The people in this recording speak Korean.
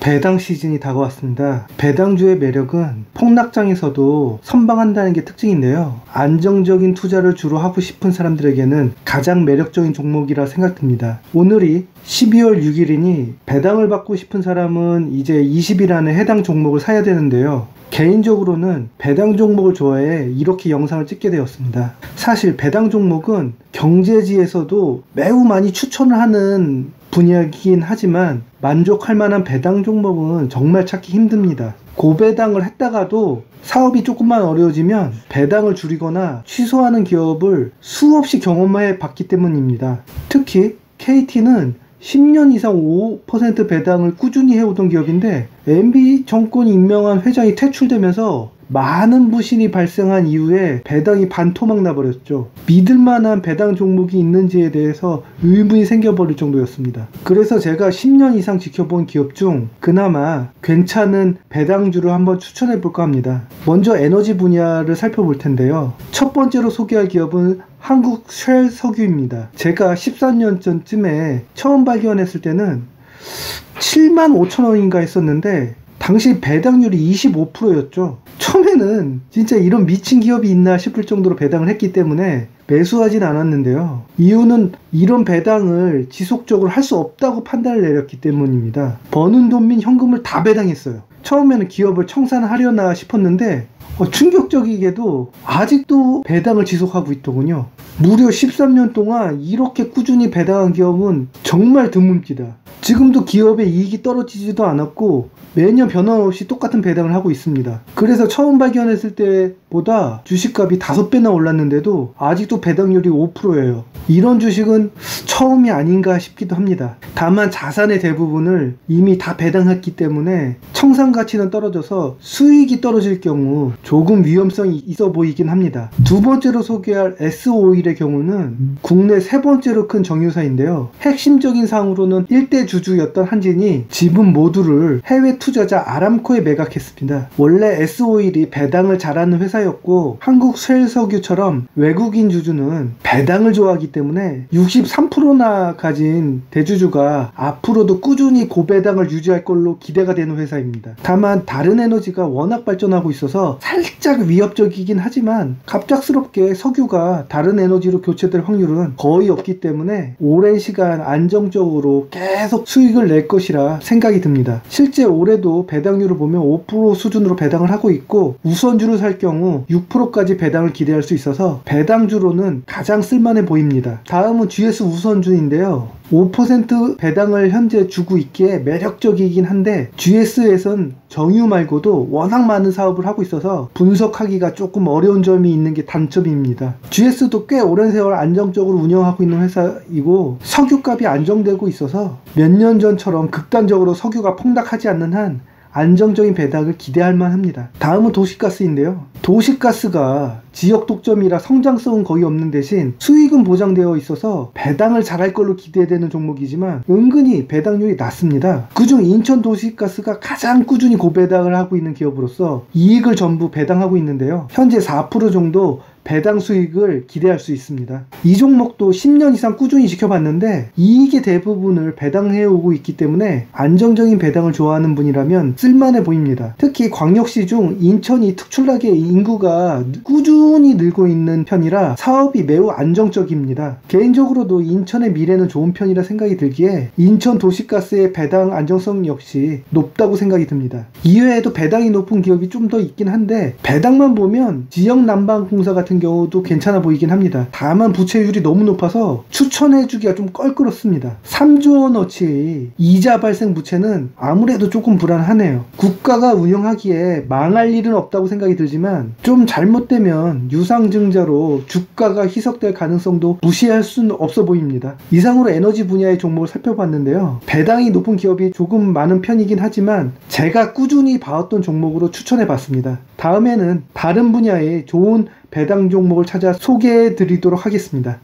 배당 시즌이 다가왔습니다. 배당주의 매력은 폭락장에서도 선방한다는 게 특징인데요. 안정적인 투자를 주로 하고 싶은 사람들에게는 가장 매력적인 종목이라 생각됩니다. 오늘이 12월 6일이니 배당을 받고 싶은 사람은 이제 20일 안에 해당 종목을 사야 되는데요. 개인적으로는 배당 종목을 좋아해 이렇게 영상을 찍게 되었습니다. 사실 배당 종목은 경제지에서도 매우 많이 추천을 하는 분야이긴 하지만 만족할 만한 배당 종목은 정말 찾기 힘듭니다. 고배당을 했다가도 사업이 조금만 어려워지면 배당을 줄이거나 취소하는 기업을 수없이 경험해 봤기 때문입니다. 특히 KT는 10년 이상 5% 배당을 꾸준히 해오던 기업인데 MB정권이 임명한 회장이 퇴출되면서 많은 부실이 발생한 이후에 배당이 반토막 나버렸죠. 믿을만한 배당 종목이 있는지에 대해서 의문이 생겨버릴 정도였습니다. 그래서 제가 10년 이상 지켜본 기업 중 그나마 괜찮은 배당주를 한번 추천해볼까 합니다. 먼저 에너지 분야를 살펴볼 텐데요. 첫 번째로 소개할 기업은 한국쉘석유입니다. 제가 13년 전쯤에 처음 발견했을 때는 75,000원인가 했었는데 당시 배당률이 25%였죠. 처음에는 진짜 이런 미친 기업이 있나 싶을 정도로 배당을 했기 때문에 매수하진 않았는데요. 이유는 이런 배당을 지속적으로 할 수 없다고 판단을 내렸기 때문입니다. 버는 돈 및 현금을 다 배당했어요. 처음에는 기업을 청산하려나 싶었는데 충격적이게도 아직도 배당을 지속하고 있더군요. 무려 13년 동안 이렇게 꾸준히 배당한 기업은 정말 드뭅니다. 지금도 기업의 이익이 떨어지지도 않았고 매년 변함없이 똑같은 배당을 하고 있습니다. 그래서 처음 발견했을 때보다 주식값이 5배나 올랐는데도 아직도 배당률이 5%예요. 이런 주식은 처음이 아닌가 싶기도 합니다. 다만 자산의 대부분을 이미 다 배당했기 때문에 청산 가치는 떨어져서 수익이 떨어질 경우 조금 위험성이 있어 보이긴 합니다. 두 번째로 소개할 S-오일의 경우는 국내 세 번째로 큰 정유사인데요. 핵심적인 사항으로는 1대 주주였던 한진이 지분 모두를 해외 투자자 아람코에 매각했습니다. 원래 S-오일이 배당을 잘하는 회사였고 한국쉘석유처럼 외국인 주주는 배당을 좋아하기 때문에 63%나 가진 대주주가 앞으로도 꾸준히 고배당을 유지할 걸로 기대가 되는 회사입니다. 다만 다른 에너지가 워낙 발전하고 있어서 살짝 위협적이긴 하지만 갑작스럽게 석유가 다른 에너지로 교체될 확률은 거의 없기 때문에 오랜 시간 안정적으로 계속 수익을 낼 것이라 생각이 듭니다. 실제 올해도 배당률을 보면 5% 수준으로 배당을 하고 있고 우선주를 살 경우 6%까지 배당을 기대할 수 있어서 배당주로는 가장 쓸만해 보입니다. 다음은 GS 우선주인데요. 5% 배당을 현재 주고 있기에 매력적이긴 한데 GS에선 정유 말고도 워낙 많은 사업을 하고 있어서 분석하기가 조금 어려운 점이 있는 게 단점입니다. GS도 꽤 오랜 세월 안정적으로 운영하고 있는 회사이고 석유값이 안정되고 있어서 몇 년 전처럼 극단적으로 석유가 폭락하지 않는 한 안정적인 배당을 기대할 만합니다. 다음은 도시가스인데요. 도시가스가 지역 독점이라 성장성은 거의 없는 대신 수익은 보장되어 있어서 배당을 잘할 걸로 기대되는 종목이지만 은근히 배당률이 낮습니다. 그중 인천도시가스가 가장 꾸준히 고배당을 하고 있는 기업으로서 이익을 전부 배당하고 있는데요. 현재 4% 정도 배당 수익을 기대할 수 있습니다. 이 종목도 10년 이상 꾸준히 지켜봤는데 이익의 대부분을 배당해오고 있기 때문에 안정적인 배당을 좋아하는 분이라면 쓸만해 보입니다. 특히 광역시 중 인천이 특출나게 인구가 꾸준히 늘고 있는 편이라 사업이 매우 안정적입니다. 개인적으로도 인천의 미래는 좋은 편이라 생각이 들기에 인천 도시가스의 배당 안정성 역시 높다고 생각이 듭니다. 이외에도 배당이 높은 기업이 좀 더 있긴 한데 배당만 보면 지역난방공사 같은 경우도 괜찮아 보이긴 합니다. 다만 부채율이 너무 높아서 추천해주기가 좀 껄끄럽습니다. 3조 원어치 이자 발생 부채는 아무래도 조금 불안하네요. 국가가 운영하기에 망할 일은 없다고 생각이 들지만 좀 잘못되면 유상증자로 주가가 희석될 가능성도 무시할 수는 없어 보입니다. 이상으로 에너지 분야의 종목을 살펴봤는데요. 배당이 높은 기업이 조금 많은 편이긴 하지만 제가 꾸준히 봐왔던 종목으로 추천해봤습니다. 다음에는 다른 분야의 좋은 배당 종목을 찾아 소개해 드리도록 하겠습니다.